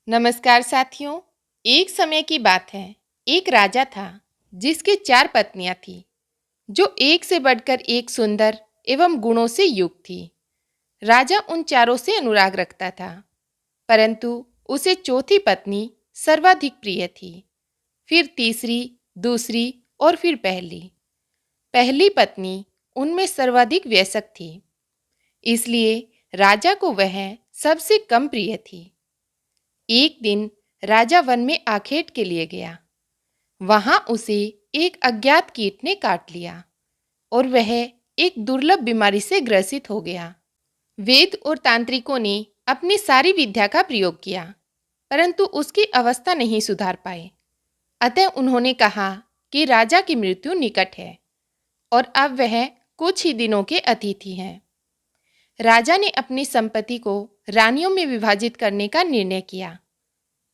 नमस्कार साथियों। एक समय की बात है। एक राजा था जिसके 4 पत्नियां थीं, जो एक से बढ़कर एक सुंदर एवं गुणों से युक्त थी। राजा उन चारों से अनुराग रखता था, परंतु उसे चौथी पत्नी सर्वाधिक प्रिय थी। फिर तीसरी, दूसरी और फिर पहली। पहली पत्नी उनमें सर्वाधिक वयस्क थी, इसलिए राजा को वह सबसे कम प्रिय थी। एक दिन राजा वन में आखेट के लिए गया। वहां उसे एक अज्ञात कीट ने काट लिया और वह एक दुर्लभ बीमारी से ग्रसित हो गया। वेद और तांत्रिकों ने अपनी सारी विद्या का प्रयोग किया, परंतु उसकी अवस्था नहीं सुधार पाए। अतः उन्होंने कहा कि राजा की मृत्यु निकट है और अब वह कुछ ही दिनों के अतिथि हैं। राजा ने अपनी संपत्ति को रानियों में विभाजित करने का निर्णय किया,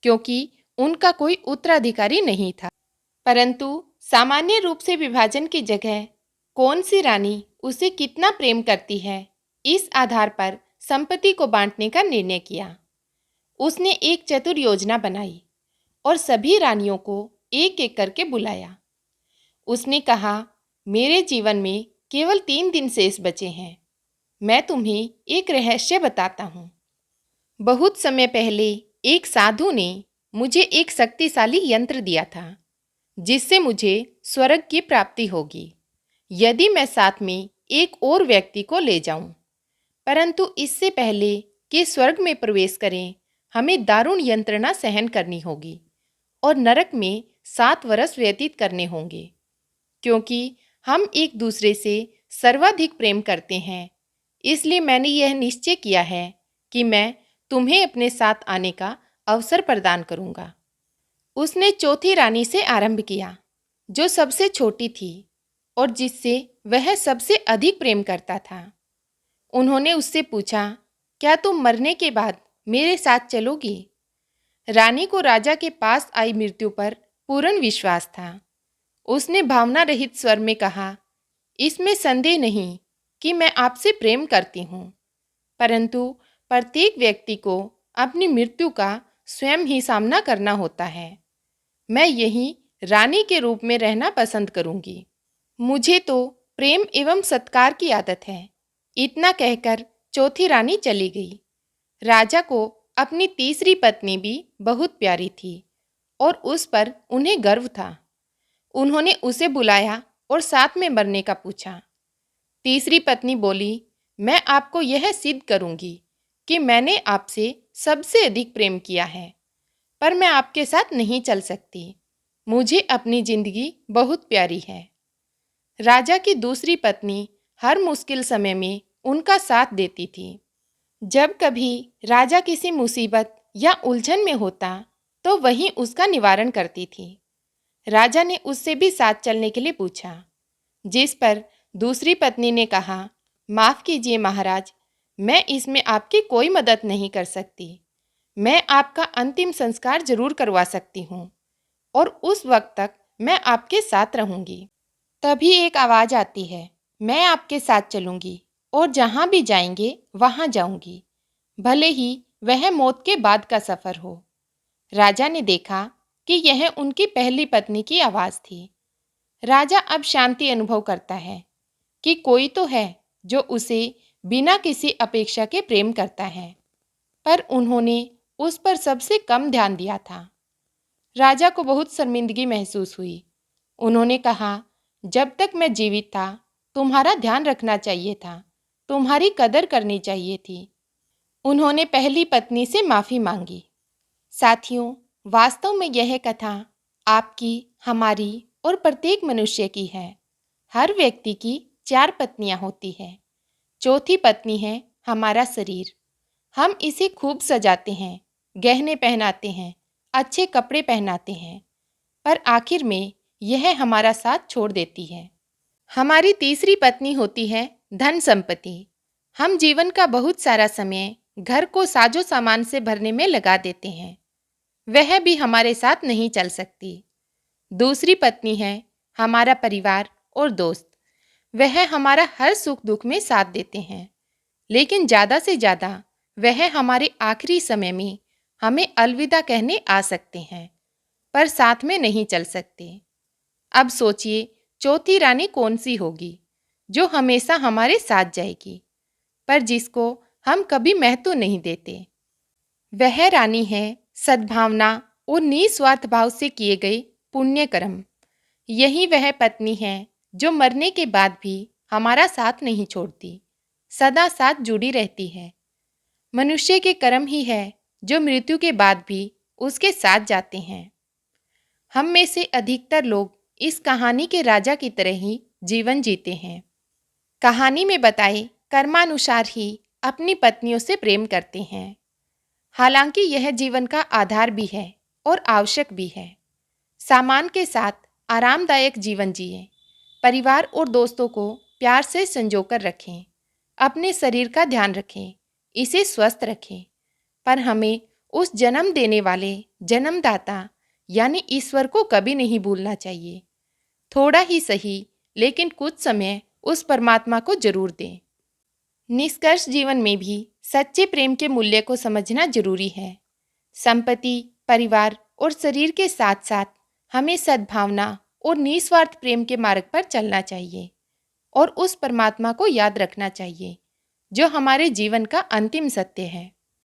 क्योंकि उनका कोई उत्तराधिकारी नहीं था। परंतु सामान्य रूप से विभाजन की जगह कौन सी रानी उसे कितना प्रेम करती है, इस आधार पर संपत्ति को बांटने का निर्णय किया। उसने एक चतुर योजना बनाई और सभी रानियों को एक एक करके बुलाया। उसने कहा, मेरे जीवन में केवल 3 दिन शेष बचे हैं। मैं तुम्हें एक रहस्य बताता हूँ। बहुत समय पहले एक साधु ने मुझे एक शक्तिशाली यंत्र दिया था, जिससे मुझे स्वर्ग की प्राप्ति होगी यदि मैं साथ में एक और व्यक्ति को ले जाऊं। परंतु इससे पहले कि स्वर्ग में प्रवेश करें, हमें दारुण यंत्रणा सहन करनी होगी और नरक में 7 वर्ष व्यतीत करने होंगे, क्योंकि हम एक दूसरे से सर्वाधिक प्रेम करते हैं। इसलिए मैंने यह निश्चय किया है कि मैं तुम्हें अपने साथ आने का अवसर प्रदान करूंगा। उसने चौथी रानी से आरंभ किया, जो सबसे छोटी थी और जिससे वह सबसे अधिक प्रेम करता था। उन्होंने उससे पूछा, क्या तुम मरने के बाद मेरे साथ चलोगी? रानी को राजा के पास आई मृत्यु पर पूर्ण विश्वास था। उसने भावना रहित स्वर में कहा, इसमें संदेह नहीं कि मैं आपसे प्रेम करती हूँ, परंतु प्रत्येक व्यक्ति को अपनी मृत्यु का स्वयं ही सामना करना होता है। मैं यहीं रानी के रूप में रहना पसंद करूंगी। मुझे तो प्रेम एवं सत्कार की आदत है। इतना कहकर चौथी रानी चली गई। राजा को अपनी तीसरी पत्नी भी बहुत प्यारी थी और उस पर उन्हें गर्व था। उन्होंने उसे बुलाया और साथ में मरने का पूछा। तीसरी पत्नी बोली, मैं आपको यह सिद्ध करूंगी कि मैंने आपसे सबसे अधिक प्रेम किया है, पर मैं आपके साथ नहीं चल सकती। मुझे अपनी जिंदगी बहुत प्यारी है। राजा की दूसरी पत्नी हर मुश्किल समय में उनका साथ देती थी। जब कभी राजा किसी मुसीबत या उलझन में होता, तो वही उसका निवारण करती थी। राजा ने उससे भी साथ चलने के लिए पूछा, जिस पर दूसरी पत्नी ने कहा, माफ़ कीजिए महाराज, मैं इसमें आपकी कोई मदद नहीं कर सकती। मैं आपका अंतिम संस्कार जरूर करवा सकती हूँ और उस वक्त तक मैं आपके साथ रहूँगी। तभी एक आवाज़ आती है, मैं आपके साथ चलूँगी और जहाँ भी जाएंगे वहाँ जाऊँगी, भले ही वह मौत के बाद का सफ़र हो। राजा ने देखा कि यह उनकी पहली पत्नी की आवाज़ थी। राजा अब शांति अनुभव करता है कि कोई तो है जो उसे बिना किसी अपेक्षा के प्रेम करता है, पर उन्होंने उस पर सबसे कम ध्यान दिया था। राजा को बहुत शर्मिंदगी महसूस हुई। उन्होंने कहा, जब तक मैं जीवित था तुम्हारा ध्यान रखना चाहिए था, तुम्हारी कदर करनी चाहिए थी। उन्होंने पहली पत्नी से माफ़ी मांगी। साथियों, वास्तव में यह कथा आपकी, हमारी और प्रत्येक मनुष्य की है। हर व्यक्ति की 4 पत्नियां होती हैं। चौथी पत्नी है हमारा शरीर। हम इसे खूब सजाते हैं, गहने पहनाते हैं, अच्छे कपड़े पहनाते हैं, पर आखिर में यह हमारा साथ छोड़ देती है। हमारी तीसरी पत्नी होती है धन संपत्ति। हम जीवन का बहुत सारा समय घर को साजो सामान से भरने में लगा देते हैं, वह भी हमारे साथ नहीं चल सकती। दूसरी पत्नी है हमारा परिवार और दोस्त। वह हमारा हर सुख दुख में साथ देते हैं, लेकिन ज़्यादा से ज़्यादा वह हमारे आखिरी समय में हमें अलविदा कहने आ सकते हैं, पर साथ में नहीं चल सकते। अब सोचिए, चौथी रानी कौन सी होगी जो हमेशा हमारे साथ जाएगी, पर जिसको हम कभी महत्व नहीं देते। वह रानी है सद्भावना और निस्वार्थ भाव से किए गए पुण्य कर्म। यही वह पत्नी है जो मरने के बाद भी हमारा साथ नहीं छोड़ती, सदा साथ जुड़ी रहती है। मनुष्य के कर्म ही है जो मृत्यु के बाद भी उसके साथ जाते हैं। हम में से अधिकतर लोग इस कहानी के राजा की तरह ही जीवन जीते हैं। कहानी में बताए कर्मानुसार ही अपनी पत्नियों से प्रेम करते हैं। हालांकि यह जीवन का आधार भी है और आवश्यक भी है। सामान के साथ आरामदायक जीवन जिए, परिवार और दोस्तों को प्यार से संजोकर रखें, अपने शरीर का ध्यान रखें, इसे स्वस्थ रखें। पर हमें उस जन्म देने वाले जन्मदाता यानी ईश्वर को कभी नहीं भूलना चाहिए। थोड़ा ही सही, लेकिन कुछ समय उस परमात्मा को जरूर दें। निष्कर्ष जीवन में भी सच्चे प्रेम के मूल्य को समझना जरूरी है। संपत्ति, परिवार और शरीर के साथ साथ हमें सद्भावना और निस्वार्थ प्रेम के मार्ग पर चलना चाहिए और उस परमात्मा को याद रखना चाहिए जो हमारे जीवन का अंतिम सत्य है।